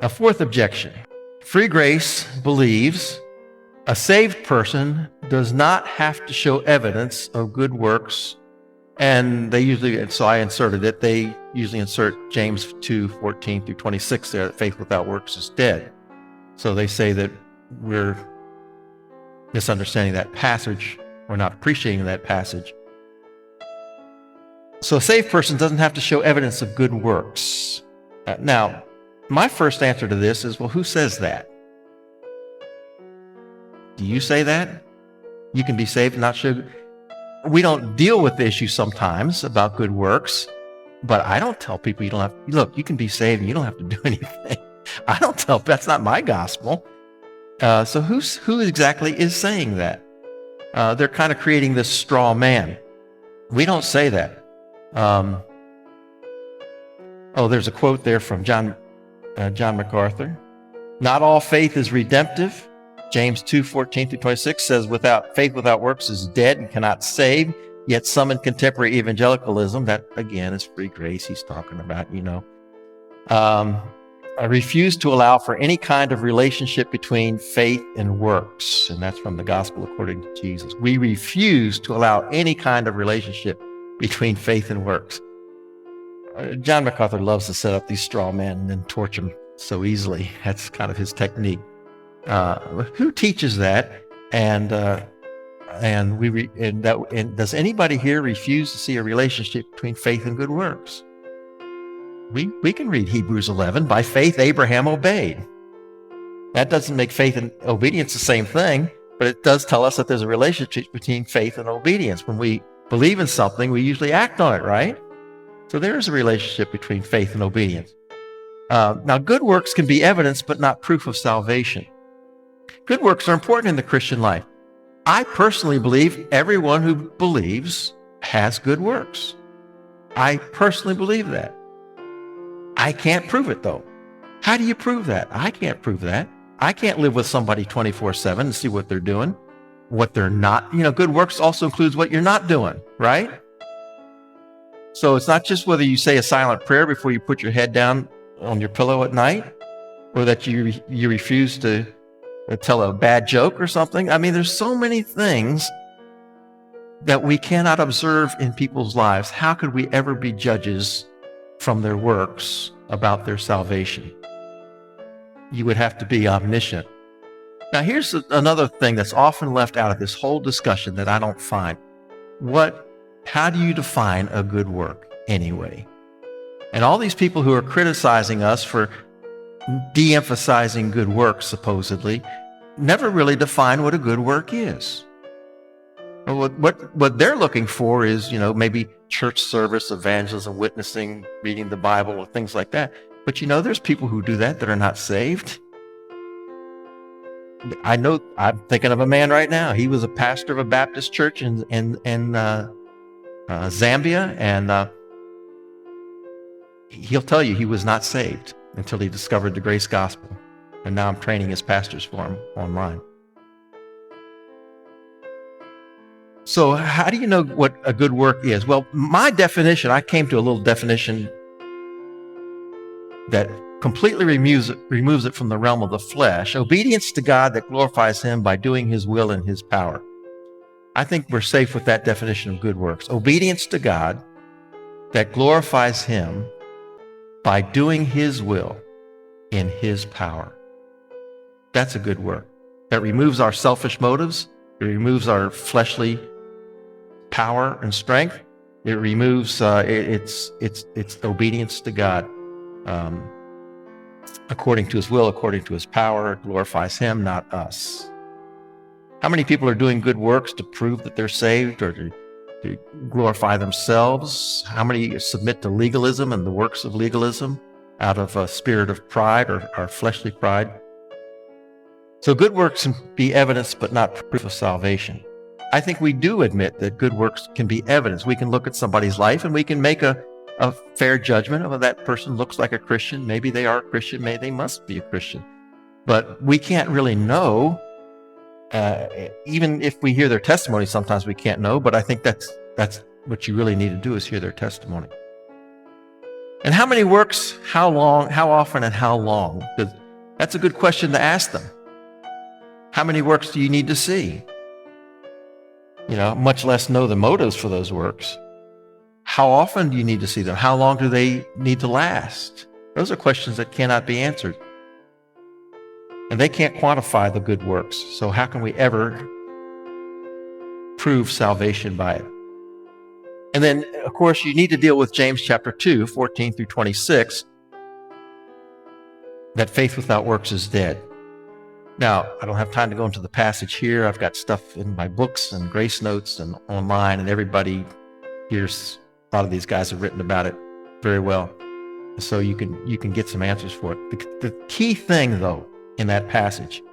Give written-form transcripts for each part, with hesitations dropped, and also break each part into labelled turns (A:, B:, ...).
A: A fourth objection. Free grace believes a saved person does not have to show evidence of good works. And they usually, so I inserted it, they usually insert James 2:14 through 26 there, that faith without works is dead. So they say that we're misunderstanding that passage, or not appreciating that passage. So a saved person doesn't have to show evidence of good works. Now, my first answer to this is, well, who says that? Do you say that? You can be saved and not show. We don't deal with the issue sometimes about good works, but I don't tell people you don't have, look, you can be saved and you don't have to do anything. I don't tell, that's not my gospel. So who exactly is saying that? They're kind of creating this straw man. We don't say that. There's a quote there from John MacArthur. Not all faith is redemptive. James 2:14 through 26 says, faith without works is dead and cannot save. Yet some in contemporary evangelicalism, that again is free grace he's talking about, refuse to allow for any kind of relationship between faith and works. And that's from the gospel according to Jesus. We refuse to allow any kind of relationship between faith and works. John MacArthur loves to set up these straw men and then torch them so easily. That's kind of his technique. Who teaches that? And does anybody here refuse to see a relationship between faith and good works? We can read Hebrews 11. By faith, Abraham obeyed. That doesn't make faith and obedience the same thing, but it does tell us that there's a relationship between faith and obedience. When we believe in something, we usually act on it, right? So there is a relationship between faith and obedience. Now, good works can be evidence, but not proof of salvation. Good works are important in the Christian life. I personally believe everyone who believes has good works. I personally believe that. I can't prove it, though. How do you prove that? I can't prove that. I can't live with somebody 24/7 and see what they're doing, what they're not. Good works also includes what you're not doing, right? So it's not just whether you say a silent prayer before you put your head down on your pillow at night, or that you refuse to tell a bad joke or something. I mean, there's so many things that we cannot observe in people's lives. How could we ever be judges from their works about their salvation? You would have to be omniscient. Now, here's another thing that's often left out of this whole discussion that I don't find. How do you define a good work anyway? And all these people who are criticizing us for de-emphasizing good works, supposedly, never really define what a good work is. What they're looking for is, maybe church service, evangelism, witnessing, reading the Bible, or things like that. But there's people who do that are not saved. I know, I'm thinking of a man right now. He was a pastor of a Baptist church in Zambia, and he'll tell you he was not saved until he discovered the grace gospel. And now I'm training his pastors for him online. So how do you know what a good work is? Well, my definition, I came to a little definition that completely removes it from the realm of the flesh. Obedience to God that glorifies him by doing his will and his power. I think we're safe with that definition of good works. Obedience to God that glorifies him by doing his will in his power. That's a good work. That removes our selfish motives. It removes our fleshly power and strength. It removes its obedience to God. According to his will, according to his power, it glorifies him, not us. How many people are doing good works to prove that they're saved or to glorify themselves? How many submit to legalism and the works of legalism out of a spirit of pride or fleshly pride? So good works can be evidence, but not proof of salvation. I think we do admit that good works can be evidence. We can look at somebody's life and we can make a fair judgment of that person looks like a Christian. Maybe they are a Christian. Maybe they must be a Christian. But we can't really know. Even if we hear their testimony, sometimes we can't know. But I think that's what you really need to do is hear their testimony. And how many works, how long, how often, and how long? That's a good question to ask them. How many works do you need to see? Much less know the motives for those works. How often do you need to see them? How long do they need to last? Those are questions that cannot be answered. And they can't quantify the good works. So how can we ever prove salvation by it? And then, of course, you need to deal with James chapter 2, 14 through 26, that faith without works is dead. Now, I don't have time to go into the passage here. I've got stuff in my books and grace notes and online, and everybody here's, a lot of these guys have written about it very well. So you can get some answers for it. The key thing, though, in that passage,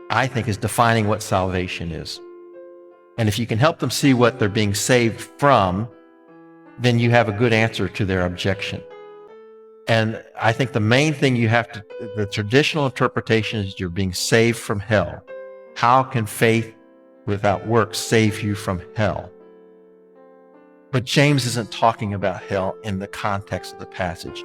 A: I think, is defining what salvation is. And if you can help them see what they're being saved from, then you have a good answer to their objection. And I think the main thing the traditional interpretation is you're being saved from hell. How can faith without works save you from hell? But James isn't talking about hell in the context of the passage.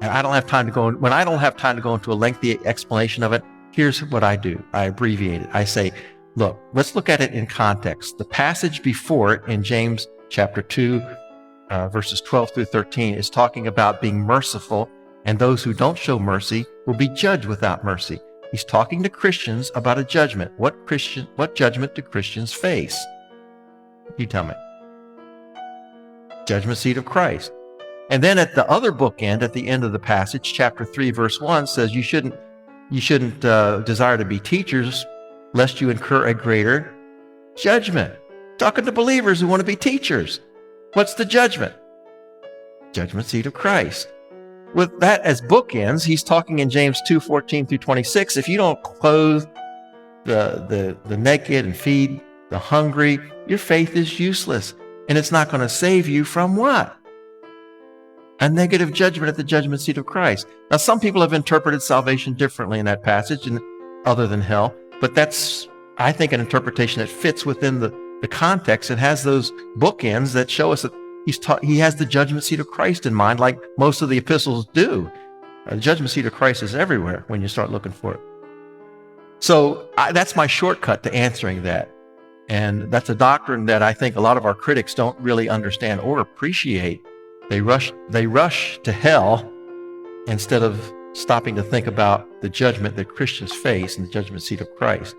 A: And I don't have time to go, when I don't have time to go into a lengthy explanation of it, here's what I do. I abbreviate it. I say, look, let's look at it in context. The passage before it in James chapter 2, verses 12 through 13 is talking about being merciful, and those who don't show mercy will be judged without mercy. He's talking to Christians about a judgment. What judgment do Christians face? You tell me. Judgment seat of Christ. And then at the other bookend, at the end of the passage, chapter 3, verse 1 says you shouldn't desire to be teachers, lest you incur a greater judgment. Talking to believers who want to be teachers. What's the judgment? Judgment seat of Christ. With that as bookends, he's talking in James 2, 14 through 26. If you don't clothe the naked and feed the hungry, your faith is useless. And it's not going to save you from what? A negative judgment at the judgment seat of Christ. Now, some people have interpreted salvation differently in that passage, and other than hell. But that's, I think, an interpretation that fits within the context and has those bookends that show us that he has the judgment seat of Christ in mind, like most of the epistles do. The judgment seat of Christ is everywhere when you start looking for it. So that's my shortcut to answering that. And that's a doctrine that I think a lot of our critics don't really understand or appreciate. They rush to hell instead of stopping to think about the judgment that Christians face in the judgment seat of Christ.